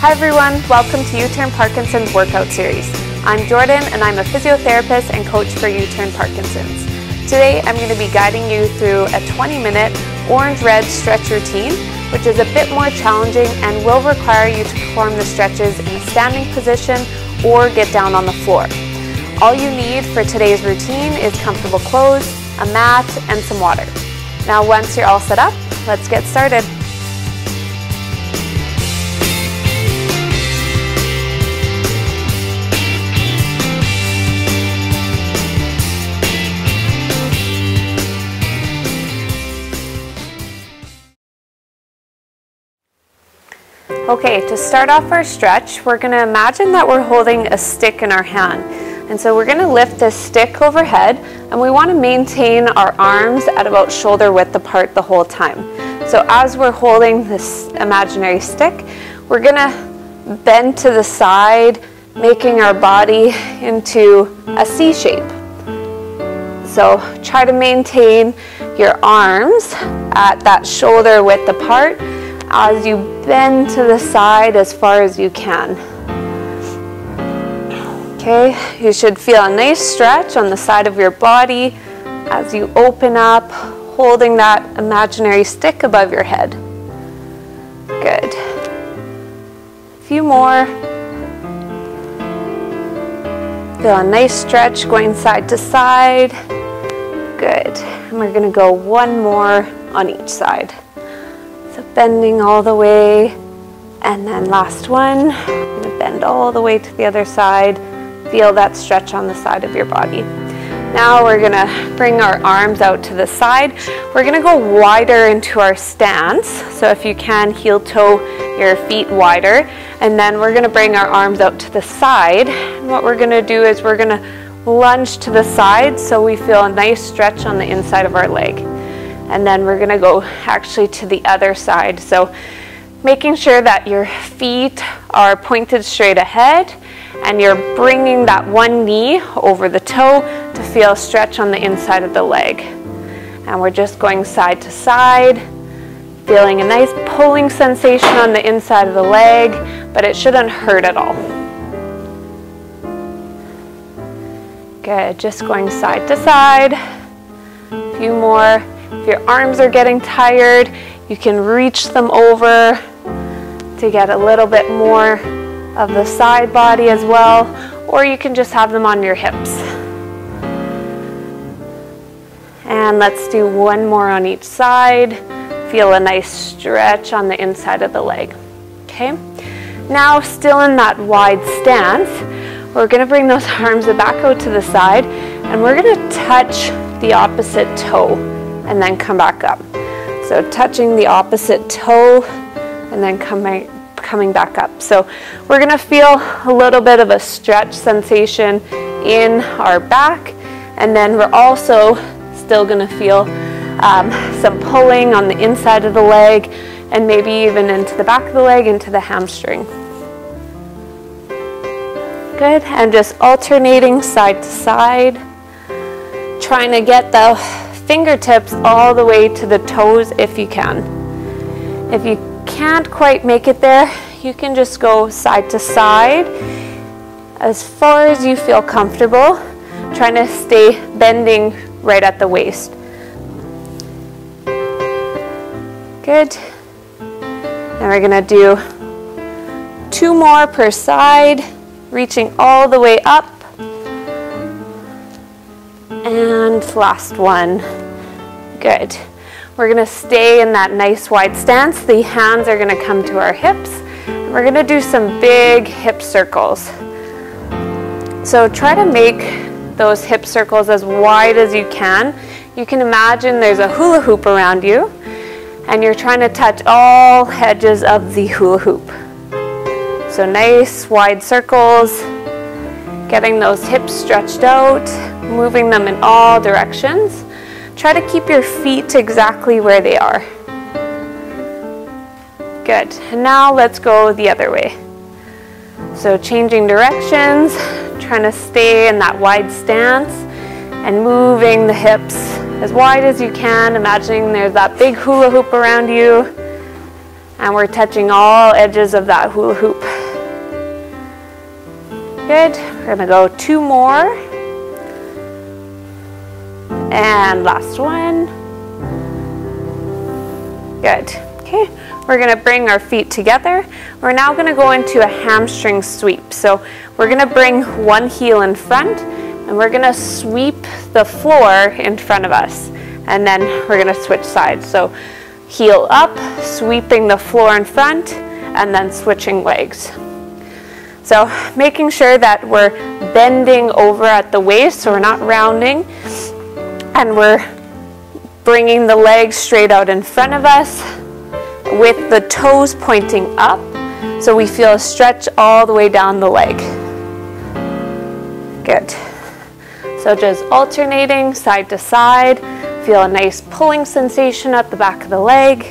Hi everyone, welcome to U-Turn Parkinson's workout series. I'm Jordyn and I'm a physiotherapist and coach for U-Turn Parkinson's. Today I'm going to be guiding you through a 20-minute orange-red stretch routine, which is a bit more challenging and will require you to perform the stretches in a standing position or get down on the floor. All you need for today's routine is comfortable clothes, a mat, and some water. Now once you're all set up, let's get started. Okay, to start off our stretch, we're going to imagine that we're holding a stick in our hand. And so we're going to lift this stick overhead, and we want to maintain our arms at about shoulder width apart the whole time. So as we're holding this imaginary stick, we're going to bend to the side, making our body into a C shape. So try to maintain your arms at that shoulder width apart as you bend to the side as far as you can. Okay, you should feel a nice stretch on the side of your body as you open up, holding that imaginary stick above your head. Good. A few more. Feel a nice stretch going side to side. Good. And we're going to go one more on each side. So bending all the way, and then last one. I'm going to bend all the way to the other side. Feel that stretch on the side of your body. Now we're going to bring our arms out to the side. We're going to go wider into our stance. So if you can, heel toe your feet wider. And then we're going to bring our arms out to the side. And what we're going to do is we're going to lunge to the side so we feel a nice stretch on the inside of our leg. And then we're going to go actually to the other side. So making sure that your feet are pointed straight ahead and you're bringing that one knee over the toe to feel a stretch on the inside of the leg. And we're just going side to side, feeling a nice pulling sensation on the inside of the leg, but it shouldn't hurt at all. Good, just going side to side. A few more. If your arms are getting tired, you can reach them over to get a little bit more of the side body as well, or you can just have them on your hips. And let's do one more on each side. Feel a nice stretch on the inside of the leg. Okay, now still in that wide stance, we're going to bring those arms back out to the side, and we're going to touch the opposite toe and then come back up. So touching the opposite toe and then coming back up. So we're going to feel a little bit of a stretch sensation in our back, and then we're also still going to feel some pulling on the inside of the leg and maybe even into the back of the leg, into the hamstring. Good, and just alternating side to side, trying to get the fingertips all the way to the toes if you can. If you can't quite make it there, you can just go side to side as far as you feel comfortable, trying to stay bending right at the waist. Good. And we're going to do 2 more per side, reaching all the way up. And last one. Good. We're going to stay in that nice wide stance. The hands are going to come to our hips. And we're going to do some big hip circles. So try to make those hip circles as wide as you can. You can imagine there's a hula hoop around you, and you're trying to touch all edges of the hula hoop. So nice wide circles, getting those hips stretched out, moving them in all directions. Try to keep your feet exactly where they are. Good. And now let's go the other way. So changing directions, trying to stay in that wide stance and moving the hips as wide as you can, imagining there's that big hula hoop around you. And we're touching all edges of that hula hoop. Good. We're gonna go 2 more. And last one. Good. Okay. We're gonna bring our feet together. We're now gonna go into a hamstring sweep. So we're gonna bring one heel in front and we're gonna sweep the floor in front of us. And then we're gonna switch sides. So heel up, sweeping the floor in front, and then switching legs. So making sure that we're bending over at the waist, so we're not rounding, and we're bringing the legs straight out in front of us with the toes pointing up, so we feel a stretch all the way down the leg. Good. So just alternating side to side. Feel a nice pulling sensation at the back of the leg.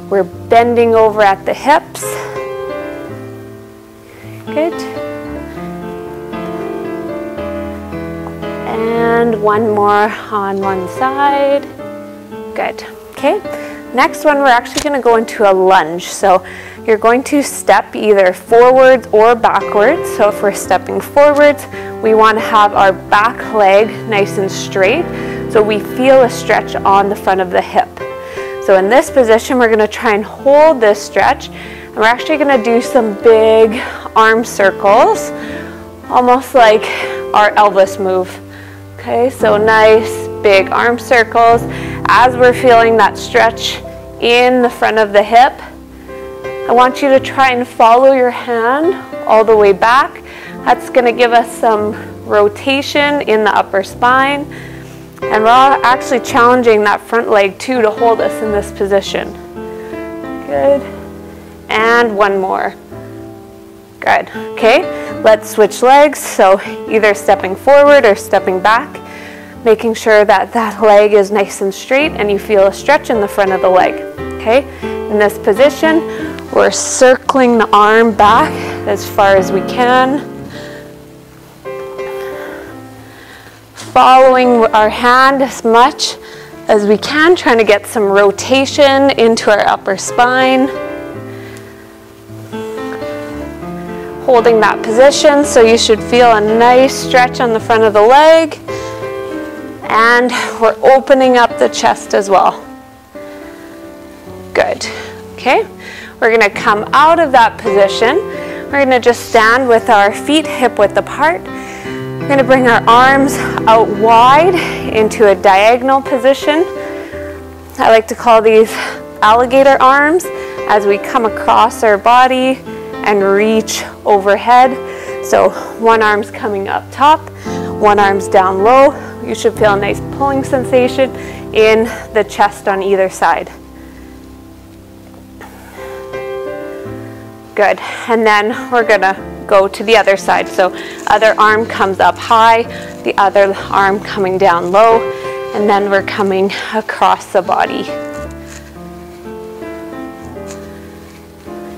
We're bending over at the hips. Good. And one more on one side. Good. Okay. Next one, we're actually going to go into a lunge. So you're going to step either forwards or backwards. So if we're stepping forwards, we want to have our back leg nice and straight, so we feel a stretch on the front of the hip. So in this position, we're going to try and hold this stretch, and we're actually going to do some big arm circles, almost like our Elvis move. Okay, so nice big arm circles as we're feeling that stretch in the front of the hip. I want you to try and follow your hand all the way back. That's going to give us some rotation in the upper spine. And we're actually challenging that front leg too to hold us in this position. Good. And one more. Good. Okay, let's switch legs. So either stepping forward or stepping back, making sure that that leg is nice and straight and you feel a stretch in the front of the leg. Okay, in this position, we're circling the arm back as far as we can. Following our hand as much as we can, trying to get some rotation into our upper spine. Holding that position, so you should feel a nice stretch on the front of the leg. And we're opening up the chest as well. Good. Okay, we're going to come out of that position. We're going to just stand with our feet hip width apart. We're going to bring our arms out wide into a diagonal position. I like to call these alligator arms as we come across our body and reach overhead. So one arm's coming up top, one arm's down low. You should feel a nice pulling sensation in the chest on either side. Good. And then we're going to go to the other side. So other arm comes up high, the other arm coming down low, and then we're coming across the body.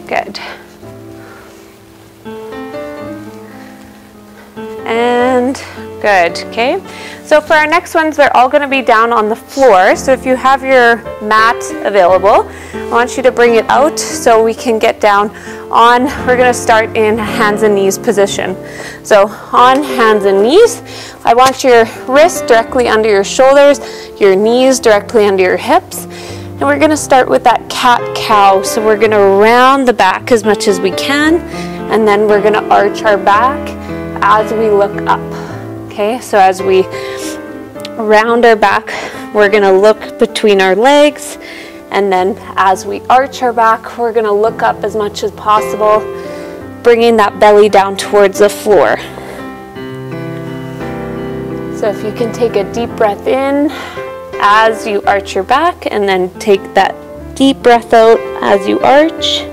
Good. And good. Okay. So for our next ones, they're all going to be down on the floor. So if you have your mat available, I want you to bring it out so we can get down on, we're going to start in hands and knees position. So on hands and knees, I want your wrists directly under your shoulders, your knees directly under your hips. And we're going to start with that cat-cow. So we're going to round the back as much as we can, and then we're going to arch our back as we look up. Okay, so as we round our back, we're going to look between our legs, and then as we arch our back, we're going to look up as much as possible, bringing that belly down towards the floor. So if you can take a deep breath in as you arch your back, and then take that deep breath out as you arch,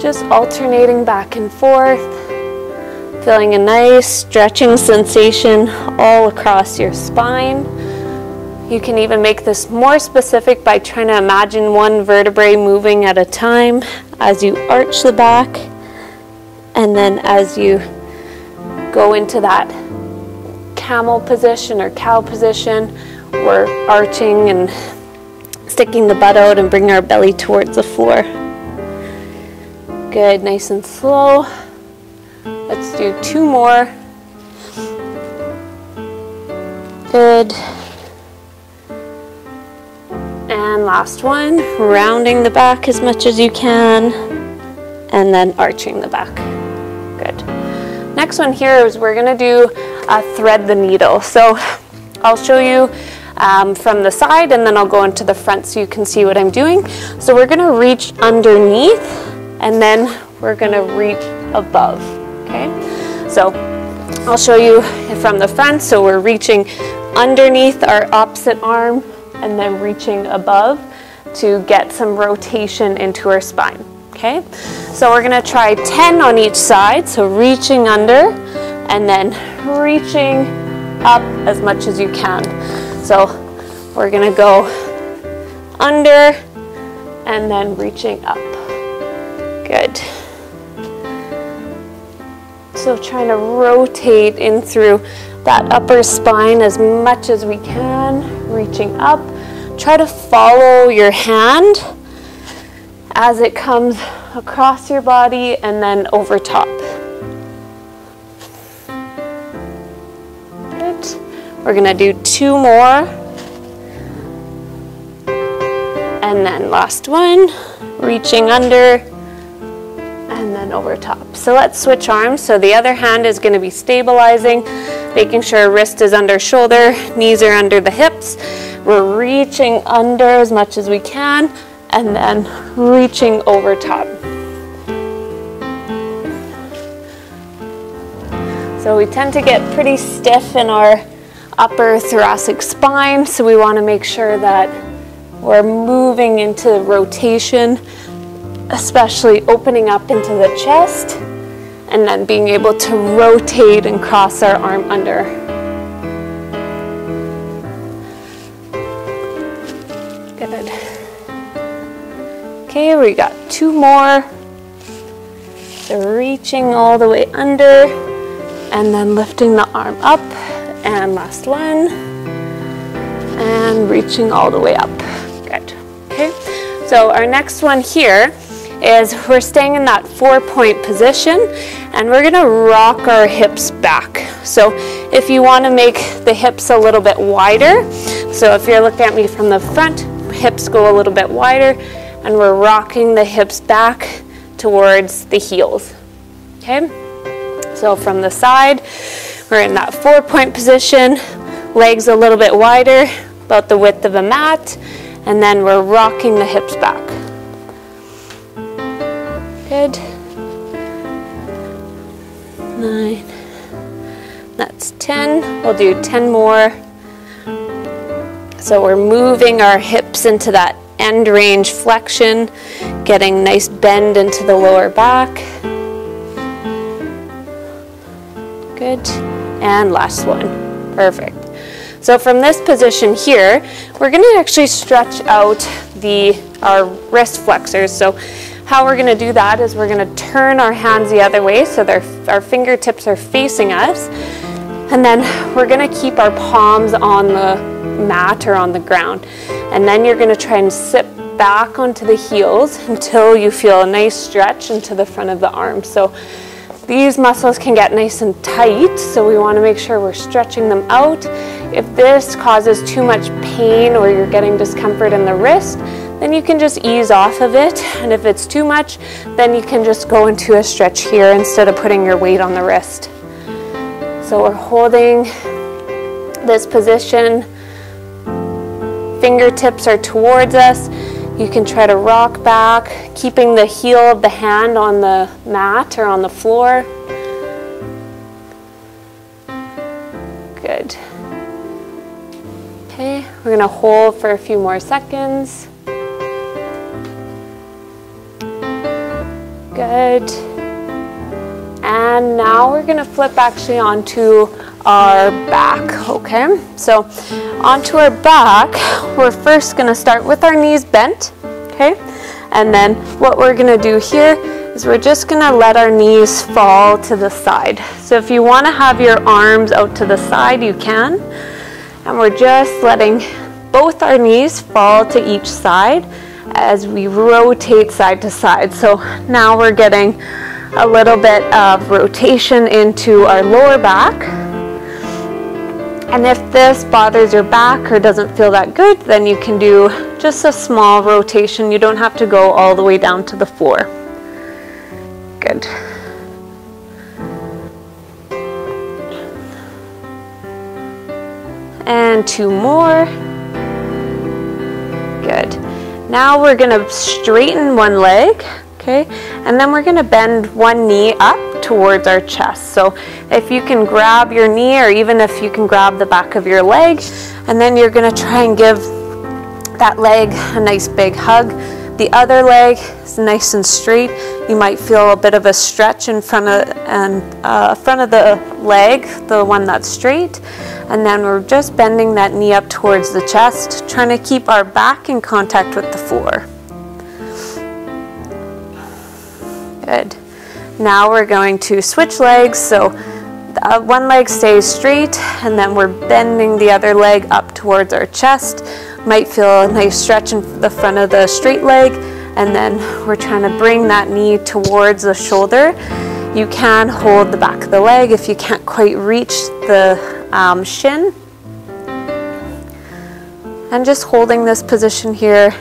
just alternating back and forth, feeling a nice stretching sensation all across your spine. You can even make this more specific by trying to imagine one vertebrae moving at a time as you arch the back, and then as you go into that camel position or cow position, we're arching and sticking the butt out and bringing our belly towards the floor. Good, nice and slow. Let's do 2 more. Good. And last one, rounding the back as much as you can, and then arching the back. Good. Next one here is we're gonna do thread the needle. So I'll show you from the side, and then I'll go into the front so you can see what I'm doing. So we're gonna reach underneath, and then we're gonna reach above, okay? So I'll show you from the front. So we're reaching underneath our opposite arm, and then reaching above to get some rotation into our spine, okay? So we're gonna try 10 on each side, so reaching under, and then reaching up as much as you can. So we're gonna go under, and then reaching up. Good. So trying to rotate in through that upper spine as much as we can, reaching up. Try to follow your hand as it comes across your body and then over top. Good. We're gonna do 2 more. And then last one, reaching under, and then over top. So let's switch arms. So the other hand is gonna be stabilizing, making sure wrist is under shoulder, knees are under the hips. We're reaching under as much as we can, and then reaching over top. So we tend to get pretty stiff in our upper thoracic spine, so we want to make sure that we're moving into rotation, especially opening up into the chest, and then being able to rotate and cross our arm under. Good. Okay, we got 2 more. So reaching all the way under, and then lifting the arm up, and last one, and reaching all the way up. Good. Okay, so our next one here is we're staying in that 4-point position, and we're gonna rock our hips back. So if you wanna make the hips a little bit wider, so if you're looking at me from the front, hips go a little bit wider, and we're rocking the hips back towards the heels, okay? So from the side, we're in that 4-point position, legs a little bit wider, about the width of a mat, and then we're rocking the hips back. Good. 9. That's 10. We'll do 10 more. So we're moving our hips into that end range flexion, getting nice bend into the lower back. Good. And last one. Perfect. So from this position here, we're going to actually stretch out our wrist flexors. So how we're going to do that is we're going to turn our hands the other way so our fingertips are facing us, and then we're going to keep our palms on the mat or on the ground, and then you're going to try and sit back onto the heels until you feel a nice stretch into the front of the arm. So these muscles can get nice and tight, so we want to make sure we're stretching them out. If this causes too much pain or you're getting discomfort in the wrist, then you can just ease off of it, and if it's too much, then you can just go into a stretch here instead of putting your weight on the wrist. So we're holding this position, fingertips are towards us. You can try to rock back, keeping the heel of the hand on the mat or on the floor. Good. Okay, we're gonna hold for a few more seconds. Good. And now we're gonna flip actually onto our back, okay? So onto our back, we're first gonna start with our knees bent, okay? And then what we're gonna do here is we're just gonna let our knees fall to the side. So if you wanna have your arms out to the side, you can. And we're just letting both our knees fall to each side, as we rotate side to side. So now we're getting a little bit of rotation into our lower back. And if this bothers your back or doesn't feel that good, then you can do just a small rotation. You don't have to go all the way down to the floor. Good. And 2 more. Good. Now we're going to straighten one leg, okay? And then we're going to bend one knee up towards our chest. So if you can grab your knee, or even if you can grab the back of your leg, and then you're going to try and give that leg a nice big hug. The other leg is nice and straight. You might feel a bit of a stretch in front of the leg, the one that's straight. And then we're just bending that knee up towards the chest, trying to keep our back in contact with the floor. Good. Now we're going to switch legs. So one leg stays straight, and then we're bending the other leg up towards our chest. Might feel a nice stretch in the front of the straight leg, and then we're trying to bring that knee towards the shoulder. You can hold the back of the leg if you can't quite reach the shin. And just holding this position here.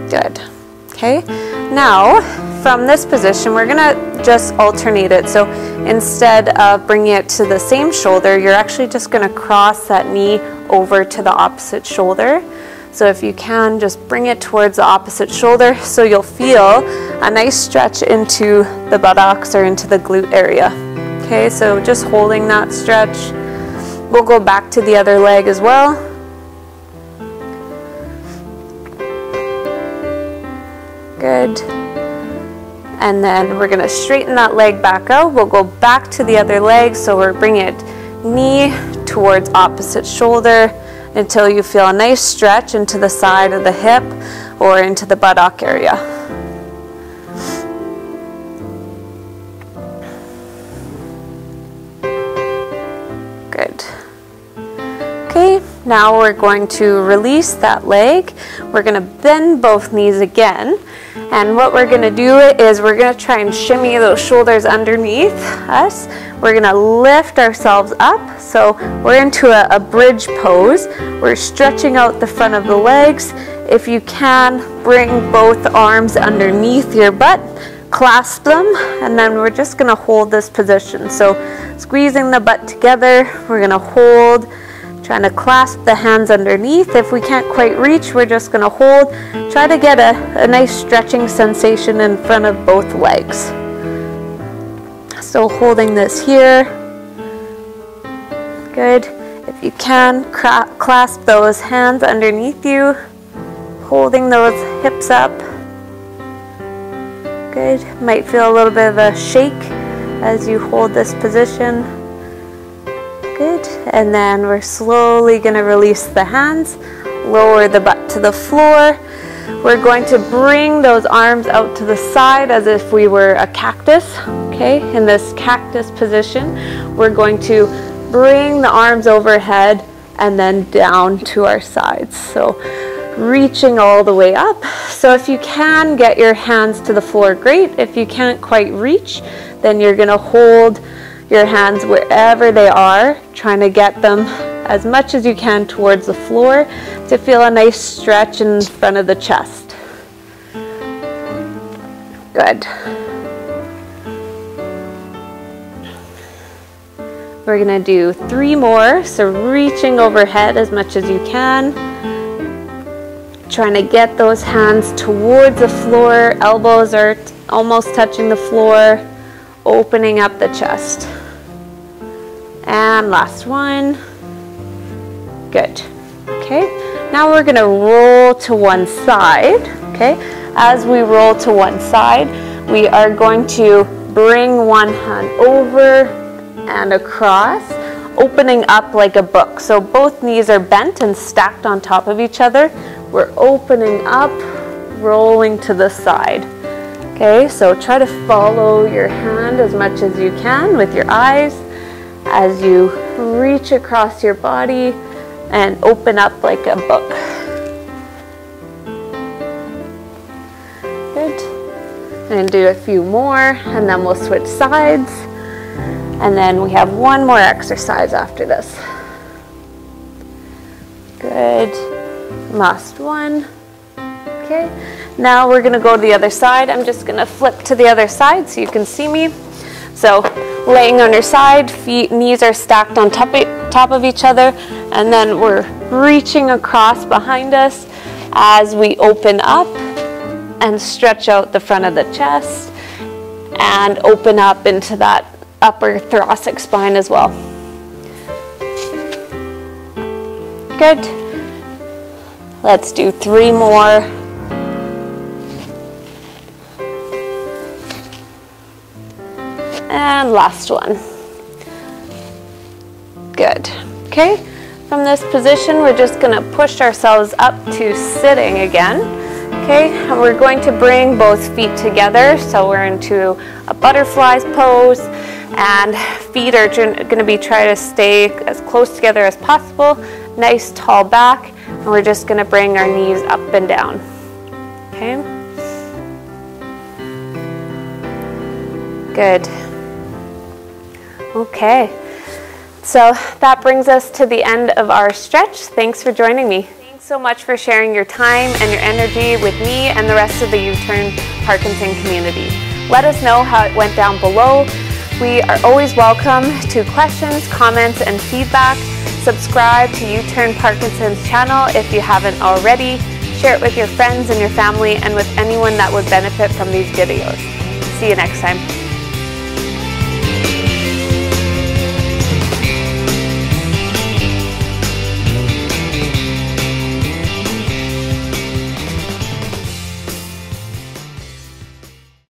Good. Okay. Now, from this position, we're gonna just alternate it. So instead of bringing it to the same shoulder, you're actually just gonna cross that knee over to the opposite shoulder. So if you can, just bring it towards the opposite shoulder, so you'll feel a nice stretch into the buttocks or into the glute area. Okay, so just holding that stretch. We'll go back to the other leg as well. Good. And then we're going to straighten that leg back out. We'll go back to the other leg, so we're bringing it knee towards opposite shoulder until you feel a nice stretch into the side of the hip or into the buttock area. Good. Okay, now we're going to release that leg. We're going to bend both knees again. And what we're going to do is we're going to try and shimmy those shoulders underneath us. We're going to lift ourselves up. So we're into a bridge pose. We're stretching out the front of the legs. If you can, bring both arms underneath your butt, clasp them, and then we're just going to hold this position. So squeezing the butt together, we're going to hold, trying to clasp the hands underneath. If we can't quite reach, we're just going to hold. Try to get a nice stretching sensation in front of both legs. Still holding this here. Good. If you can, clasp those hands underneath you, holding those hips up. Good. Might feel a little bit of a shake as you hold this position. Good. And then we're slowly going to release the hands, lower the butt to the floor. We're going to bring those arms out to the side as if we were a cactus. Okay, in this cactus position, we're going to bring the arms overhead and then down to our sides. So reaching all the way up. So if you can get your hands to the floor, great. If you can't quite reach, then you're going to hold your hands wherever they are, trying to get them as much as you can towards the floor to feel a nice stretch in front of the chest. Good. We're going to do 3 more. So reaching overhead as much as you can. Trying to get those hands towards the floor. Elbows are almost touching the floor. Opening up the chest. And last one. Good. Okay. Now we're going to roll to one side. Okay. As we roll to one side, we are going to bring one hand over and across, opening up like a book. So both knees are bent and stacked on top of each other. We're opening up, rolling to the side. Okay, so try to follow your hand as much as you can with your eyes as you reach across your body and open up like a book. I'm going to do a few more and then we'll switch sides. And then we have one more exercise after this. Good. Last one. Okay. Now we're going to go to the other side. I'm just going to flip to the other side so you can see me. So laying on your side, knees are stacked on top of each other, and then we're reaching across behind us as we open up and stretch out the front of the chest and open up into that upper thoracic spine as well. Good. Let's do 3 more. And last one. Good. Okay, from this position, we're just going to push ourselves up to sitting again. Okay, and we're going to bring both feet together. So we're into a butterfly pose, and feet are going to be trying to stay as close together as possible. Nice tall back, and we're just going to bring our knees up and down. Okay. Good. Okay, so that brings us to the end of our stretch. Thanks for joining me. Thanks so much for sharing your time and your energy with me and the rest of the U-Turn Parkinson community. Let us know how it went down below. We are always welcome to questions, comments, and feedback. Subscribe to U-Turn Parkinson's channel if you haven't already. Share it with your friends and your family and with anyone that would benefit from these videos. See you next time.